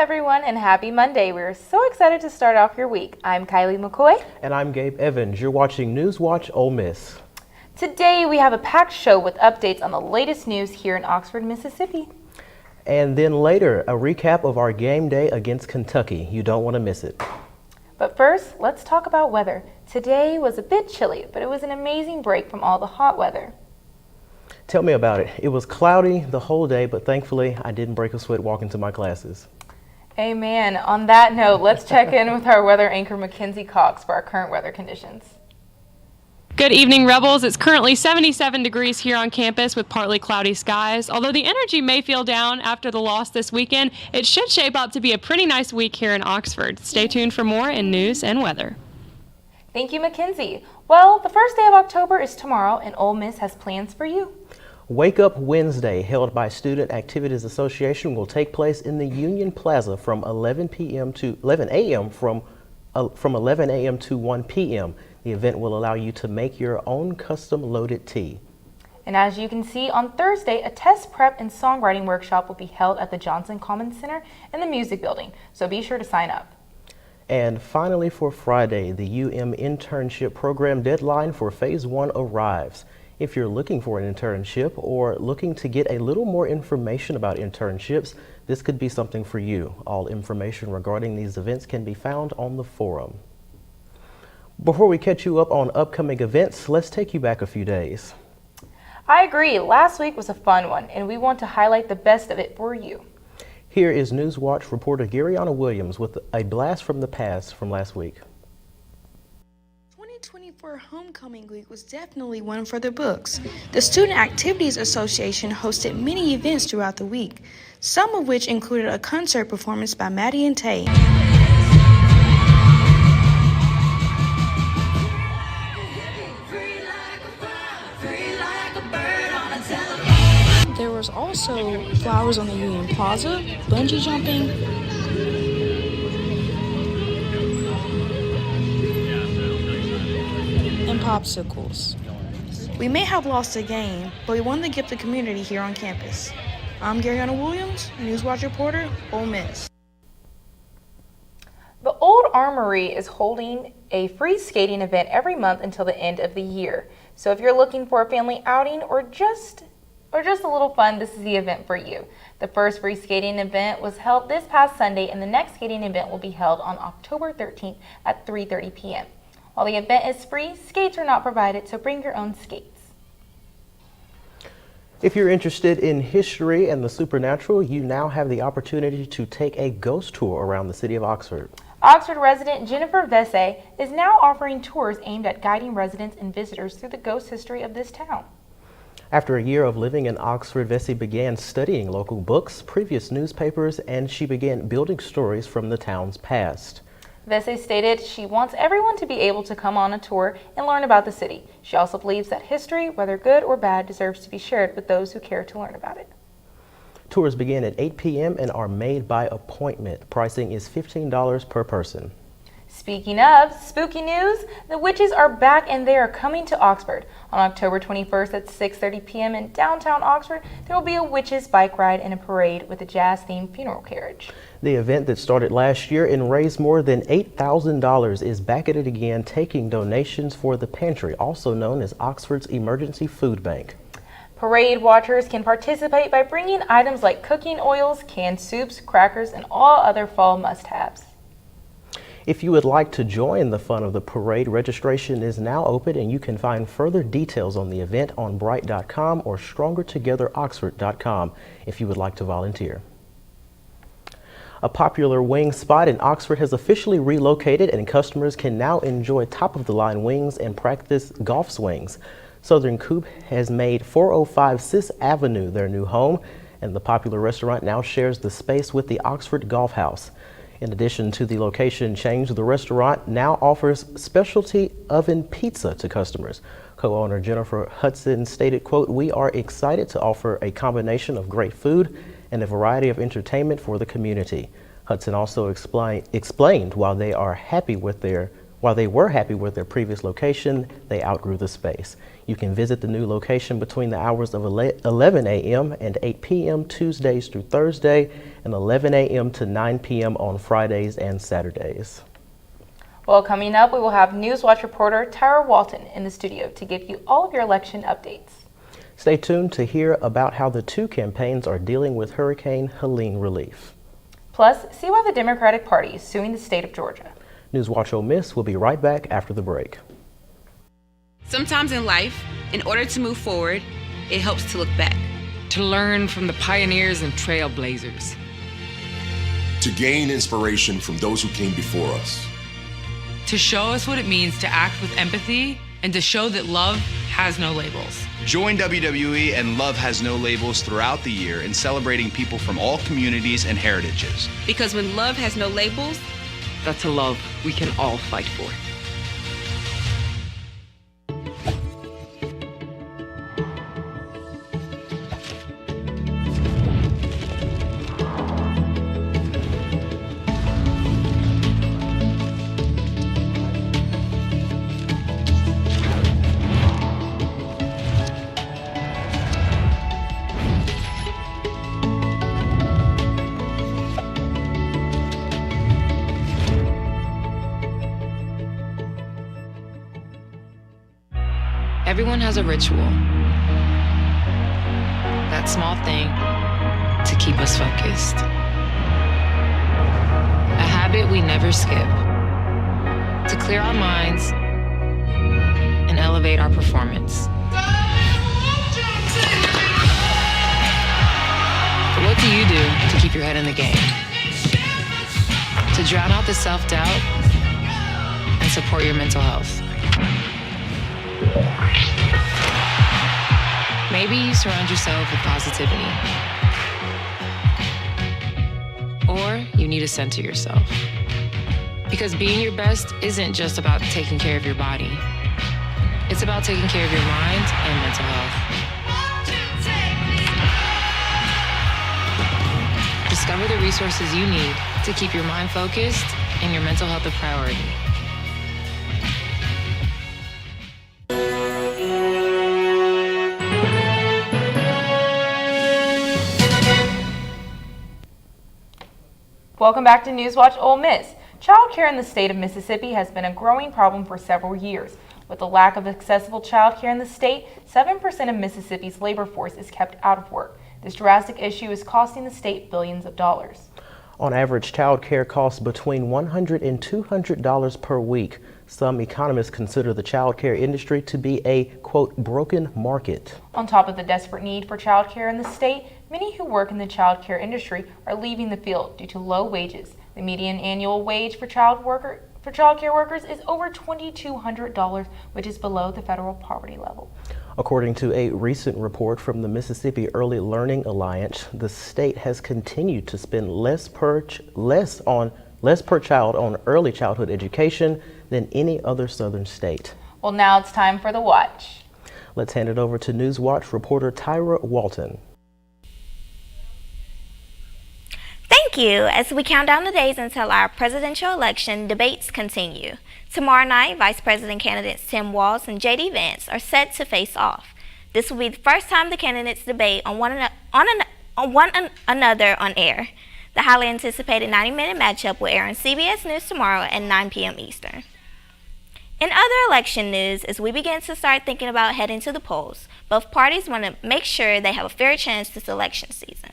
everyone, and happy Monday. We're so excited to start off your week. I'm Kylie McCoy. And I'm Gabe Evans. You're watching NewsWatch Ole Miss. Today we have a packed show with updates on the latest news here in Oxford, Mississippi. And then later, a recap of our game day against Kentucky. You don't want to miss it. But first, let's talk about weather. Today was a bit chilly, but it was an amazing break from all the hot weather. Tell me about it. It was cloudy the whole day, but thankfully I didn't break a sweat walking to my classes. Amen. On that note, let's check in with our weather anchor, Mackenzie Cox, for our current weather conditions. Good evening, Rebels. It's currently 77 degrees here on campus with partly cloudy skies. Although the energy may feel down after the loss this weekend, it should shape up to be a pretty nice week here in Oxford. Stay tuned for more in news and weather. Thank you, Mackenzie. Well, the first day of October is tomorrow, and Ole Miss has plans for you. Wake Up Wednesday, held by Student Activities Association, will take place in the Union Plaza from 11 a.m. to 1 p.m. The event will allow you to make your own custom loaded tea. And as you can see, on Thursday, a test prep and songwriting workshop will be held at the Johnson Commons Center in the Music Building, so be sure to sign up. And finally, for Friday, the UM internship program deadline for Phase 1 arrives. If you're looking for an internship or looking to get a little more information about internships, this could be something for you. All information regarding these events can be found on the forum. Before we catch you up on upcoming events, let's take you back a few days. I agree. Last week was a fun one, and we want to highlight the best of it for you. Here is NewsWatch reporter Garyana Williams with a blast from the past from last week. 2024 Homecoming Week was definitely one for the books. The Student Activities Association hosted many events throughout the week, some of which included a concert performance by Maddie and Tay. There was also flowers on the Union Plaza, bungee jumping, and popsicles. We may have lost a game, but we won the gift of community here on campus. I'm Garyana Williams, NewsWatch reporter, Ole Miss. The Old Armory is holding a free skating event every month until the end of the year. So if you're looking for a family outing or just a little fun, this is the event for you. The first free skating event was held this past Sunday, and the next skating event will be held on October 13th at 3:30 p.m. While the event is free, skates are not provided, so bring your own skates. If you're interested in history and the supernatural, you now have the opportunity to take a ghost tour around the city of Oxford. Oxford resident Jennifer Vesey is now offering tours aimed at guiding residents and visitors through the ghost history of this town. After a year of living in Oxford, Vesey began studying local books, previous newspapers, and she began building stories from the town's past. Vesey stated she wants everyone to be able to come on a tour and learn about the city. She also believes that history, whether good or bad, deserves to be shared with those who care to learn about it. Tours begin at 8 p.m. and are made by appointment. Pricing is $15 per person. Speaking of spooky news, the witches are back and they are coming to Oxford. On October 21st at 6:30 p.m. in downtown Oxford, there will be a witches bike ride and a parade with a jazz-themed funeral carriage. The event that started last year and raised more than $8,000 is back at it again, taking donations for the pantry, also known as Oxford's Emergency Food Bank. Parade watchers can participate by bringing items like cooking oils, canned soups, crackers, and all other fall must-haves. If you would like to join the fun of the parade, registration is now open and you can find further details on the event on bright.com or strongertogetheroxford.com if you would like to volunteer. A popular wing spot in Oxford has officially relocated and customers can now enjoy top-of-the-line wings and practice golf swings. Southern Coop has made 405 6th Avenue their new home, and the popular restaurant now shares the space with the Oxford Golf House. In addition to the location change, the restaurant now offers specialty oven pizza to customers. Co-owner Jennifer Hudson stated, quote, "We are excited to offer a combination of great food and a variety of entertainment for the community." Hudson also explained why they are happy with their While they were happy with their previous location, they outgrew the space. You can visit the new location between the hours of 11 a.m. and 8 p.m. Tuesdays through Thursday, and 11 a.m. to 9 p.m. on Fridays and Saturdays. Well, coming up, we will have NewsWatch reporter Tyra Walton in the studio to give you all of your election updates. Stay tuned to hear about how the two campaigns are dealing with Hurricane Helene relief. Plus, see why the Democratic Party is suing the state of Georgia. NewsWatch Ole Miss will be right back after the break. Sometimes in life, in order to move forward, it helps to look back. To learn from the pioneers and trailblazers. To gain inspiration from those who came before us. To show us what it means to act with empathy and to show that love has no labels. Join WWE and Love Has No Labels throughout the year in celebrating people from all communities and heritages. Because when love has no labels, that's a love we can all fight for. Everyone has a ritual. That small thing to keep us focused. A habit we never skip. To clear our minds and elevate our performance. But what do you do to keep your head in the game? To drown out the self-doubt and support your mental health. Maybe you surround yourself with positivity. Or you need to center yourself. Because being your best isn't just about taking care of your body. It's about taking care of your mind and mental health. Discover the resources you need to keep your mind focused and your mental health a priority. Welcome back to NewsWatch Ole Miss. Child care in the state of Mississippi has been a growing problem for several years. With the lack of accessible child care in the state, 7% of Mississippi's labor force is kept out of work. This drastic issue is costing the state billions of dollars. On average, child care costs between $100 and $200 per week. Some economists consider the child care industry to be a, quote, broken market. On top of the desperate need for child care in the state, many who work in the child care industry are leaving the field due to low wages. The median annual wage for child care workers is over $2,200, which is below the federal poverty level. According to a recent report from the Mississippi Early Learning Alliance, the state has continued to spend less per child on early childhood education than any other southern state. Well, now it's time for the watch. Let's hand it over to NewsWatch reporter Tyra Walton. Thank you. As we count down the days until our presidential election, debates continue. Tomorrow night, Vice President candidates Tim Walz and J.D. Vance are set to face off. This will be the first time the candidates debate on one another on air. The highly anticipated 90-minute matchup will air on CBS News tomorrow at 9 p.m. Eastern. In other election news, as we begin to start thinking about heading to the polls, both parties want to make sure they have a fair chance this election season.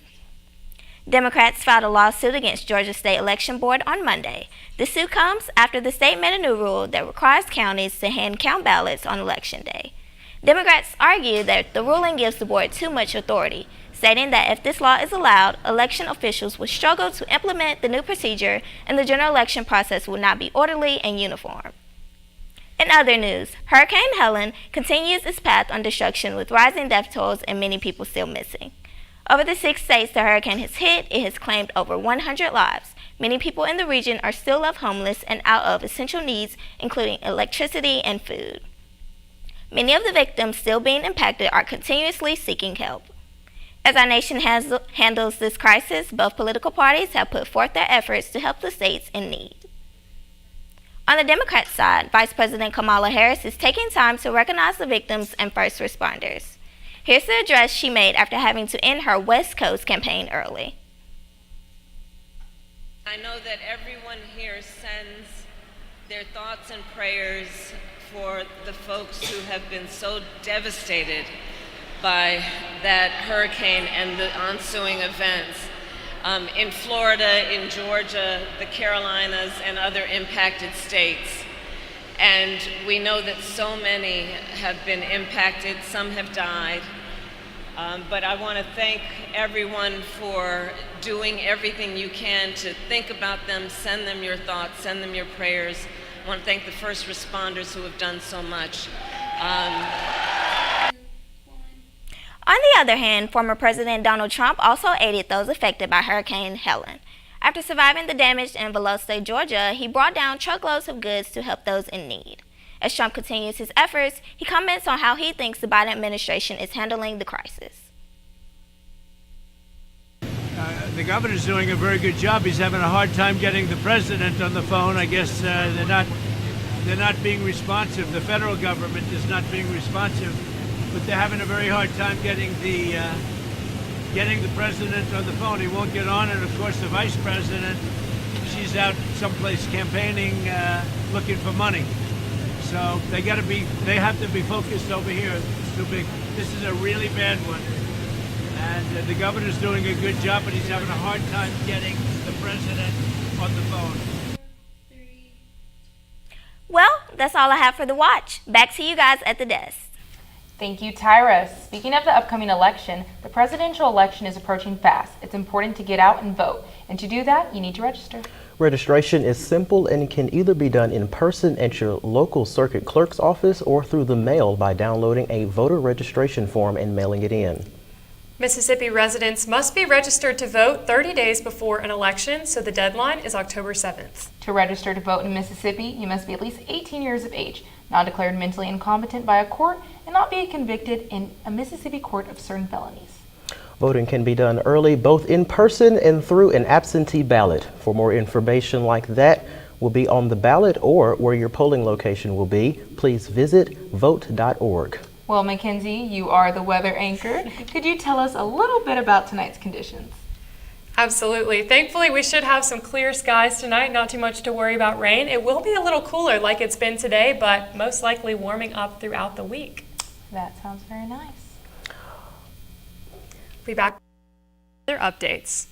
Democrats filed a lawsuit against Georgia State Election Board on Monday. The suit comes after the state made a new rule that requires counties to hand count ballots on Election Day. Democrats argue that the ruling gives the board too much authority, stating that if this law is allowed, election officials will struggle to implement the new procedure and the general election process will not be orderly and uniform. In other news, Hurricane Helene continues its path on destruction with rising death tolls and many people still missing. Over the 6 states the hurricane has hit, it has claimed over 100 lives. Many people in the region are still left homeless and out of essential needs, including electricity and food. Many of the victims still being impacted are continuously seeking help. As our nation handles this crisis, both political parties have put forth their efforts to help the states in need. On the Democrat side, Vice President Kamala Harris is taking time to recognize the victims and first responders. Here's the address she made after having to end her West Coast campaign early. I know that everyone here sends their thoughts and prayers for the folks who have been so devastated by that hurricane and the ensuing events in Florida, in Georgia, the Carolinas, and other impacted states. And we know that so many have been impacted, some have died. But I want to thank everyone for doing everything you can to think about them, send them your thoughts, send them your prayers. I want to thank the first responders who have done so much. On the other hand, former President Donald Trump also aided those affected by Hurricane Helen. After surviving the damage in Valdosta, Georgia, he brought down truckloads of goods to help those in need. As Trump continues his efforts, he comments on how he thinks the Biden administration is handling the crisis. The governor's doing a very good job. He's having a hard time getting the president on the phone. I guess they're not being responsive. The federal government is not being responsive, but they're having a very hard time getting the president on the phone. He won't get on, and of course the vice president, she's out someplace campaigning, looking for money. So they have to be focused over here. It's too big. This is a really bad one. And the governor's doing a good job, but he's having a hard time getting the president on the phone. Well, that's all I have for The Watch. Back to you guys at the desk. Thank you, Tyra. Speaking of the upcoming election, the presidential election is approaching fast. It's important to get out and vote. And to do that, you need to register. Registration is simple and can either be done in person at your local circuit clerk's office or through the mail by downloading a voter registration form and mailing it in. Mississippi residents must be registered to vote 30 days before an election, so the deadline is October 7th. To register to vote in Mississippi, you must be at least 18 years of age, not declared mentally incompetent by a court, and not be convicted in a Mississippi court of certain felonies. Voting can be done early, both in person and through an absentee ballot. For more information like that will be on the ballot or where your polling location will be, please visit vote.org. Well, Mackenzie, you are the weather anchor. Could you tell us a little bit about tonight's conditions? Absolutely. Thankfully, we should have some clear skies tonight, not too much to worry about rain. It will be a little cooler like it's been today, but most likely warming up throughout the week. That sounds very nice. We'll be back with other updates.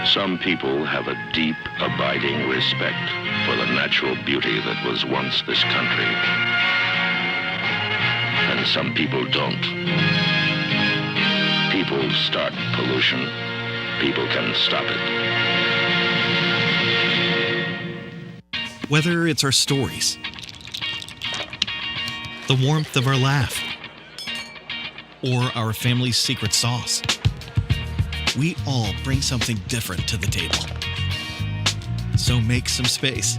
Some people have a deep, abiding respect for the natural beauty that was once this country. And some people don't. People start pollution. People can stop it. Whether it's our stories, the warmth of our laugh, or our family's secret sauce, we all bring something different to the table. So make some space.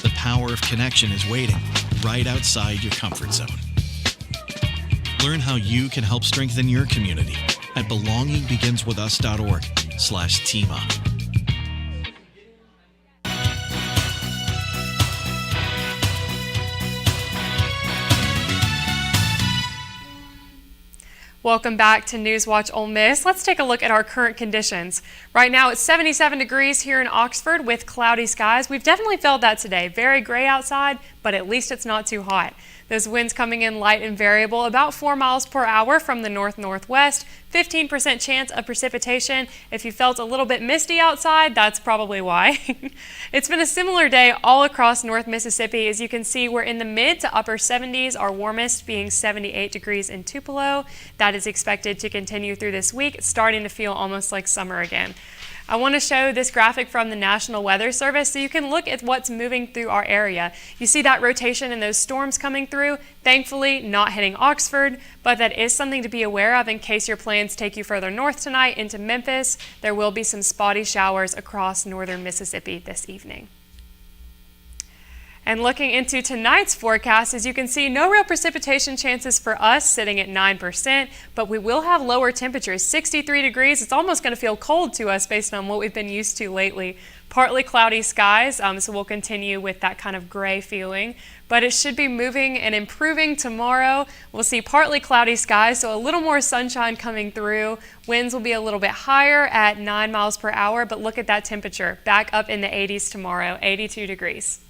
The power of connection is waiting right outside your comfort zone. Learn how you can help strengthen your community at belongingbeginswithus.org/teamup. Welcome back to NewsWatch Ole Miss. Let's take a look at our current conditions. Right now it's 77 degrees here in Oxford with cloudy skies. We've definitely felt that today. Very gray outside, but at least it's not too hot. Those winds coming in light and variable, about 4 miles per hour from the north-northwest, 15% chance of precipitation. If you felt a little bit misty outside, that's probably why. It's been a similar day all across North Mississippi. As you can see, we're in the mid to upper 70s, our warmest being 78 degrees in Tupelo. That is expected to continue through this week. It's starting to feel almost like summer again. I want to show this graphic from the National Weather Service so you can look at what's moving through our area. You see that rotation and those storms coming through, thankfully not hitting Oxford, but that is something to be aware of in case your plans take you further north tonight into Memphis. There will be some spotty showers across northern Mississippi this evening. And looking into tonight's forecast, as you can see, no real precipitation chances for us, sitting at 9%, but we will have lower temperatures, 63 degrees. It's almost going to feel cold to us based on what we've been used to lately. Partly cloudy skies, so we'll continue with that kind of gray feeling, but it should be moving and improving tomorrow. We'll see partly cloudy skies, so a little more sunshine coming through. Winds will be a little bit higher at 9 miles per hour, but look at that temperature, back up in the 80s tomorrow, 82 degrees.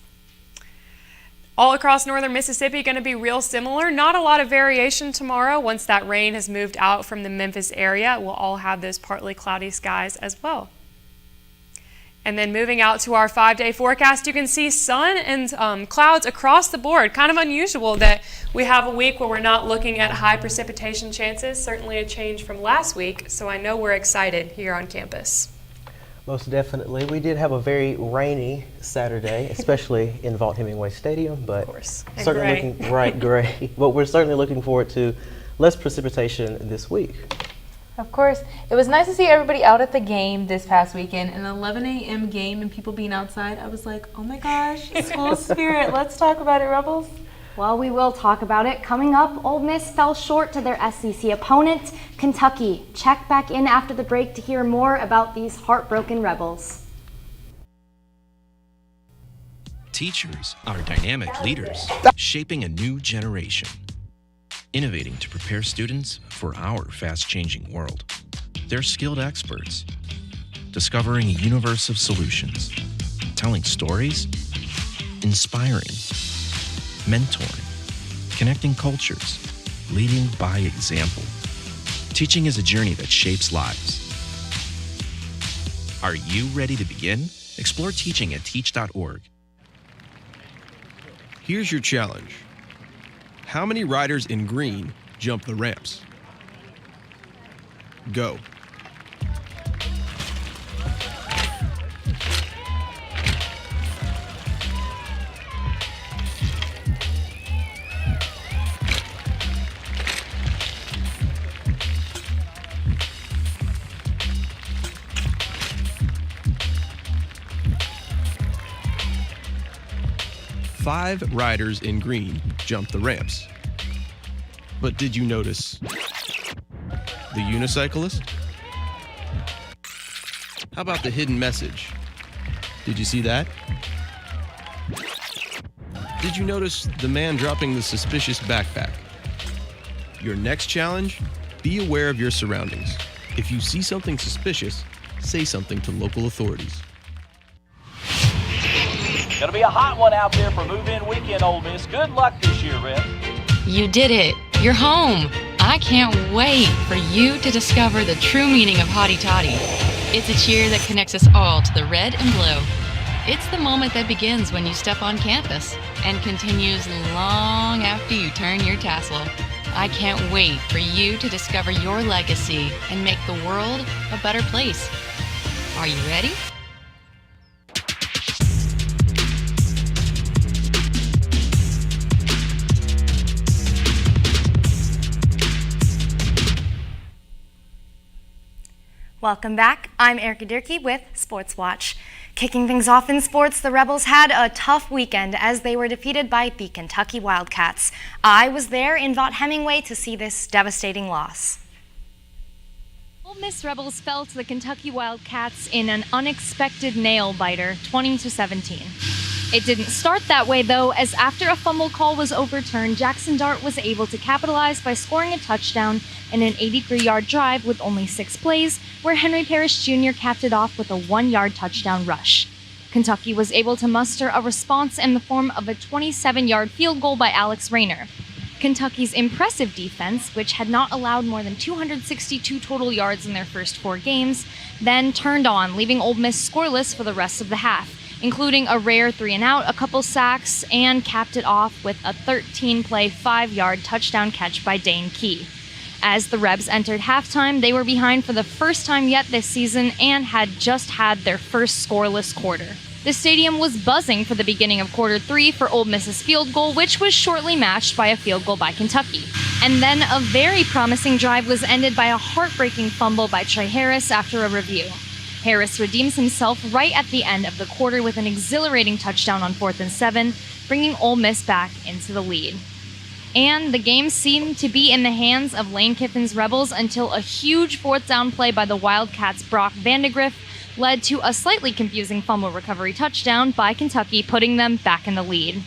All across northern Mississippi going to be real similar. Not a lot of variation tomorrow. Once that rain has moved out from the Memphis area, we'll all have those partly cloudy skies as well. And then moving out to our 5-day forecast, you can see sun and clouds across the board. Kind of unusual that we have a week where we're not looking at high precipitation chances. Certainly a change from last week, so I know we're excited here on campus. Most definitely. We did have a very rainy Saturday, especially in Vaught-Hemingway Stadium, but certainly looking gray. But we're certainly looking forward to less precipitation this week. Of course. It was nice to see everybody out at the game this past weekend. An 11 a.m. game and people being outside. I was like, oh my gosh, school spirit. Let's talk about it, Rebels. Well, we will talk about it. Coming up, Ole Miss fell short to their SEC opponent, Kentucky. Check back in after the break to hear more about these heartbroken Rebels. Teachers are dynamic leaders, shaping a new generation, innovating to prepare students for our fast-changing world. They're skilled experts, discovering a universe of solutions, telling stories, inspiring, mentoring, connecting cultures, leading by example. Teaching is a journey that shapes lives. Are you ready to begin? Explore teaching at teach.org. Here's your challenge. How many riders in green jump the ramps? Go. Five riders in green jumped the ramps. But did you notice the unicyclist? How about the hidden message? Did you see that? Did you notice the man dropping the suspicious backpack? Your next challenge, be aware of your surroundings. If you see something suspicious, say something to local authorities. Gonna be a hot one out there for move-in weekend, Ole Miss. Good luck this year, Rep. You did it. You're home. I can't wait for you to discover the true meaning of hotty toddy. It's a cheer that connects us all to the red and blue. It's the moment that begins when you step on campus and continues long after you turn your tassel. I can't wait for you to discover your legacy and make the world a better place. Are you ready? Welcome back. I'm Erica Dirkey with Sports Watch. Kicking things off in sports, the Rebels had a tough weekend as they were defeated by the Kentucky Wildcats. I was there in Vaught-Hemingway to see this devastating loss. Ole Miss Rebels fell to the Kentucky Wildcats in an unexpected nail-biter, 20-17. It didn't start that way, though, as after a fumble call was overturned, Jackson Dart was able to capitalize by scoring a touchdown in an 83-yard drive with only 6 plays, where Henry Parrish Jr. capped it off with a 1-yard touchdown rush. Kentucky was able to muster a response in the form of a 27-yard field goal by Alex Rayner. Kentucky's impressive defense, which had not allowed more than 262 total yards in their first 4 games, then turned on, leaving Ole Miss scoreless for the rest of the half, including a rare 3-and-out, a couple sacks, and capped it off with a 13-play, 5-yard touchdown catch by Dane Key. As the Rebs entered halftime, they were behind for the first time yet this season and had just had their first scoreless quarter. The stadium was buzzing for the beginning of quarter 3 for Ole Miss's field goal, which was shortly matched by a field goal by Kentucky. And then a very promising drive was ended by a heartbreaking fumble by Trey Harris after a review. Harris redeems himself right at the end of the quarter with an exhilarating touchdown on 4th and 7, bringing Ole Miss back into the lead. And the game seemed to be in the hands of Lane Kiffin's Rebels until a huge 4th down play by the Wildcats' Brock Vandegrift led to a slightly confusing fumble recovery touchdown by Kentucky, putting them back in the lead,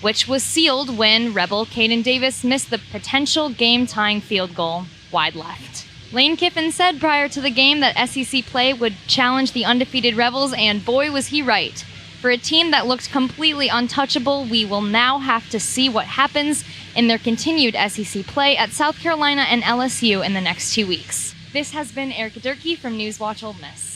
which was sealed when Rebel Caden Davis missed the potential game-tying field goal wide left. Lane Kiffin said prior to the game that SEC play would challenge the undefeated Rebels, and boy was he right. For a team that looked completely untouchable, we will now have to see what happens in their continued SEC play at South Carolina and LSU in the next 2 weeks. This has been Erica Durkee from NewsWatch Ole Miss.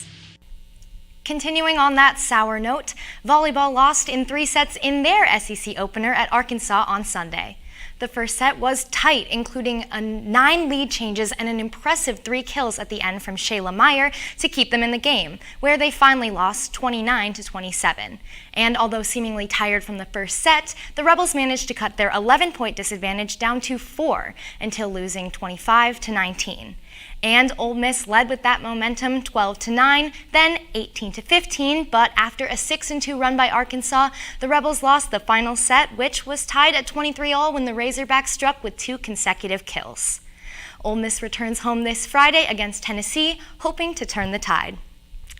Continuing on that sour note, volleyball lost in 3 sets in their SEC opener at Arkansas on Sunday. The first set was tight, including 9 lead changes and an impressive 3 kills at the end from Shayla Meyer to keep them in the game, where they finally lost 29-27. And although seemingly tired from the first set, the Rebels managed to cut their 11-point disadvantage down to 4 until losing 25-19. And Ole Miss led with that momentum 12-9, then 18-15, but after a 6-2 run by Arkansas, the Rebels lost the final set, which was tied at 23-all when the Razorbacks struck with 2 consecutive kills. Ole Miss returns home this Friday against Tennessee, hoping to turn the tide.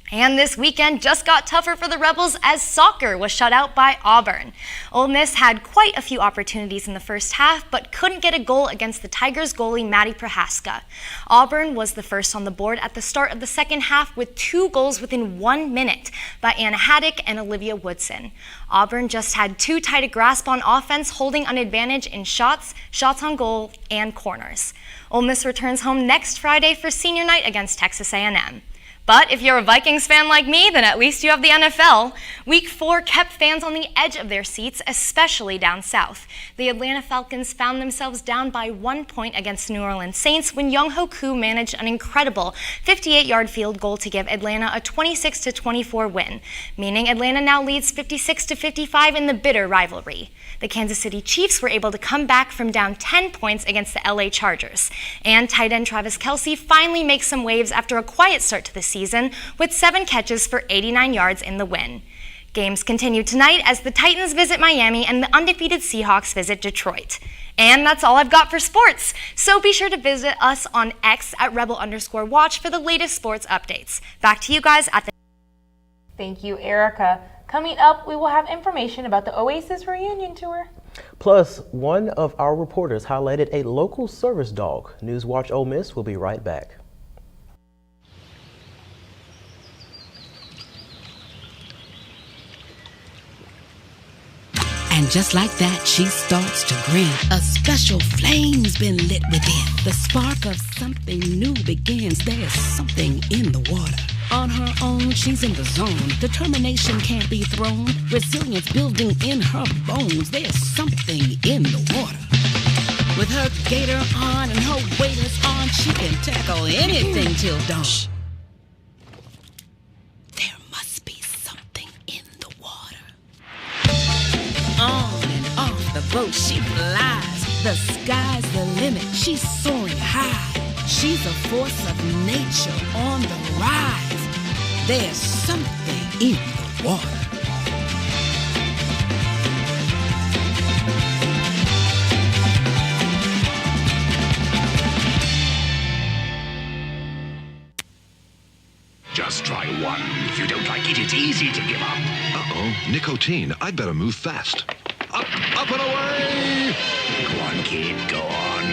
And this weekend just got tougher for the Rebels as soccer was shut out by Auburn. Ole Miss had quite a few opportunities in the first half, but couldn't get a goal against the Tigers goalie Maddie Prohaska. Auburn was the first on the board at the start of the second half with 2 goals within 1 minute by Anna Haddock and Olivia Woodson. Auburn just had too tight a grasp on offense, holding an advantage in shots on goal, and corners. Ole Miss returns home next Friday for senior night against Texas A&M. But if you're a Vikings fan like me, then at least you have the NFL. Week 4 kept fans on the edge of their seats, especially down south. The Atlanta Falcons found themselves down by 1 point against New Orleans Saints when Younghoe Koo managed an incredible 58-yard field goal to give Atlanta a 26-24 win, meaning Atlanta now leads 56-55 in the bitter rivalry. The Kansas City Chiefs were able to come back from down 10 points against the LA Chargers. And tight end Travis Kelce finally makes some waves after a quiet start to the season with 7 catches for 89 yards in the win. Games continue tonight as the Titans visit Miami and the undefeated Seahawks visit Detroit. And that's all I've got for sports. So be sure to visit us on X at @rebel_watch for the latest sports updates. Back to you guys at the... Thank you, Erica. Coming up, we will have information about the Oasis reunion tour. Plus, one of our reporters highlighted a local service dog. NewsWatch Ole Miss will be right back. And just like that, she starts to grin. A special flame's been lit within. The spark of something new begins. There's something in the water. On her own, she's in the zone. Determination can't be thrown. Resilience building in her bones. There's something in the water. With her gator on and her waders on, she can tackle anything till dawn. There must be something in the water. On and off the boat she flies. The sky's the limit. She's soaring high. She's a force of nature on the rise. There's something in the water. Just try one. If you don't like it, it's easy to give up. Uh-oh, nicotine. I'd better move fast. Up and away! Go on, kid, go on.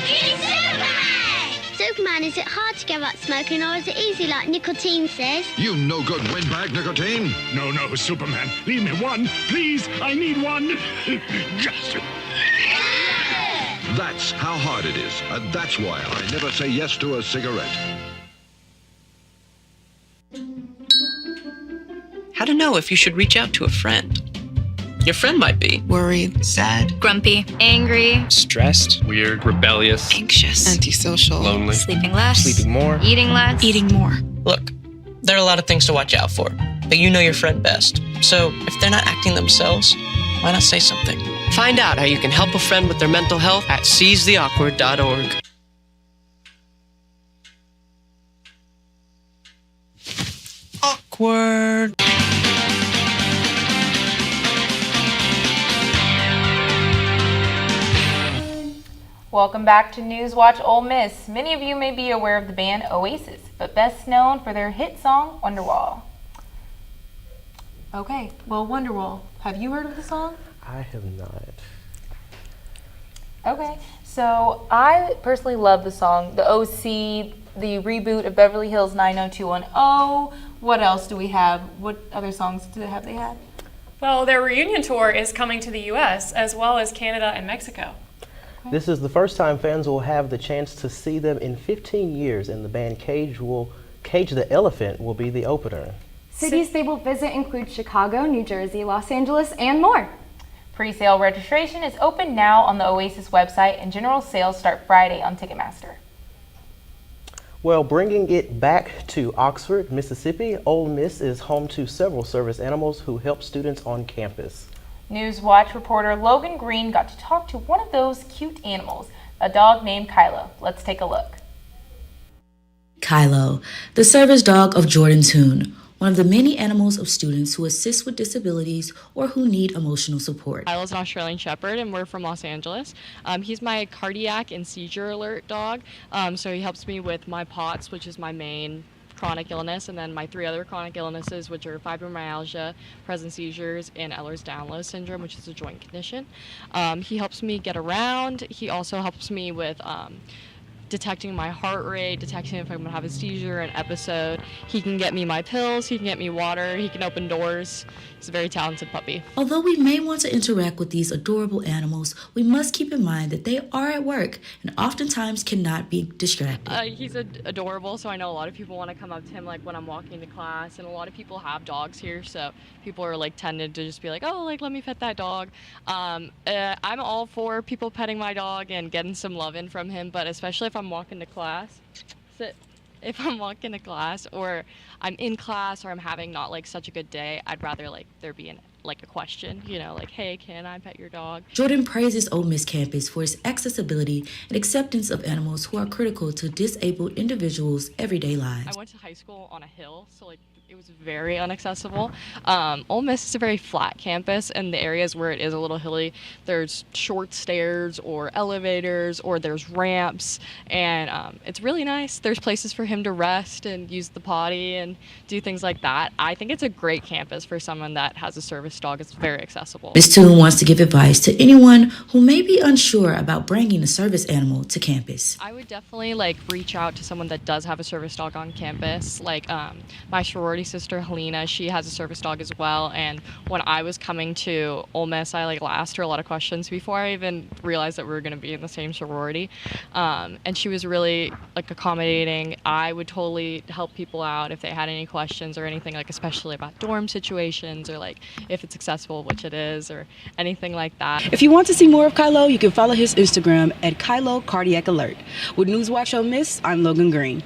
It's Superman! Superman, is it hard to give up smoking, or is it easy like nicotine says? You no good windbag, nicotine. No, Superman. Leave me one. Please, I need one. Just... That's how hard it is. And that's why I never say yes to a cigarette. How to know if you should reach out to a friend. Your friend might be worried, sad, grumpy, angry, stressed, weird, rebellious, anxious, antisocial, lonely, sleeping less, sleeping more, eating less, eating more. Look, there are a lot of things to watch out for, but you know your friend best. So if they're not acting themselves, why not say something? Find out how you can help a friend with their mental health at seizetheawkward.org. Awkward. Welcome back to NewsWatch Ole Miss. Many of you may be aware of the band Oasis, but best known for their hit song, Wonderwall. Okay, well, Wonderwall, have you heard of the song? I have not. Okay, so I personally love the song, the OC, the reboot of Beverly Hills 90210. What else do we have? What other songs have they had? Well, their reunion tour is coming to the U.S. as well as Canada and Mexico. This is the first time fans will have the chance to see them in 15 years, and the band Cage the Elephant will be the opener. Cities they will visit include Chicago, New Jersey, Los Angeles, and more. Pre-sale registration is open now on the Oasis website, and general sales start Friday on Ticketmaster. Well, bringing it back to Oxford, Mississippi, Ole Miss is home to several service animals who help students on campus. NewsWatch reporter Logan Green got to talk to one of those cute animals, a dog named Kylo. Let's take a look. Kylo, the service dog of Jordan Toon, one of the many animals of students who assist with disabilities or who need emotional support. Kylo's an Australian Shepherd, and we're from Los Angeles. He's my cardiac and seizure alert dog, so he helps me with my POTS, which is my main chronic illness, and then my 3 other chronic illnesses, which are fibromyalgia, present seizures, and Ehlers-Danlos syndrome, which is a joint condition. He helps me get around. He also helps me with detecting my heart rate, detecting if I'm going to have a seizure, an episode. He can get me my pills, he can get me water, he can open doors. He's a very talented puppy. Although we may want to interact with these adorable animals, we must keep in mind that they are at work and oftentimes cannot be distracted. He's adorable, so I know a lot of people want to come up to him like when I'm walking to class, and a lot of people have dogs here, so people are like tended to just be like, oh, like let me pet that dog. I'm all for people petting my dog and getting some love in from him, but especially if I'm walking to class, if I'm walking to class or I'm in class or I'm having not like such a good day, I'd rather like there be a question, you know, like, hey, can I pet your dog? Jordan praises Ole Miss campus for its accessibility and acceptance of animals who are critical to disabled individuals' everyday lives. I went to high school on a hill, so like it was very inaccessible. Ole Miss is a very flat campus, and the areas where it is a little hilly, there's short stairs or elevators or there's ramps, and it's really nice. There's places for him to rest and use the potty and do things like that. I think it's a great campus for someone that has a service dog. It's very accessible. Ms. Toon wants to give advice to anyone who may be unsure about bringing a service animal to campus. I would definitely like reach out to someone that does have a service dog on campus. Like my sorority sister Helena, she has a service dog as well, and when I was coming to Ole Miss, I like asked her a lot of questions before I even realized that we were going to be in the same sorority, and she was really like accommodating. I would totally help people out if they had any questions or anything, like especially about dorm situations or like if it's accessible, which it is, or anything like that. If you want to see more of Kylo, you can follow his Instagram at Kylo Cardiac Alert. With NewsWatch Ole Miss, I'm Logan Green.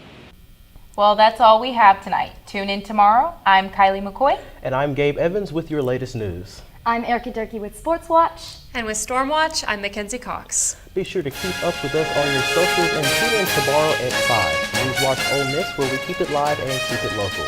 Well, that's all we have tonight. Tune in tomorrow. I'm Kylie McCoy. And I'm Gabe Evans with your latest news. I'm Erica Durkee with Sports Watch. And with Stormwatch, I'm Mackenzie Cox. Be sure to keep up with us on your socials and tune in tomorrow at 5. NewsWatch Ole Miss, where we keep it live and keep it local.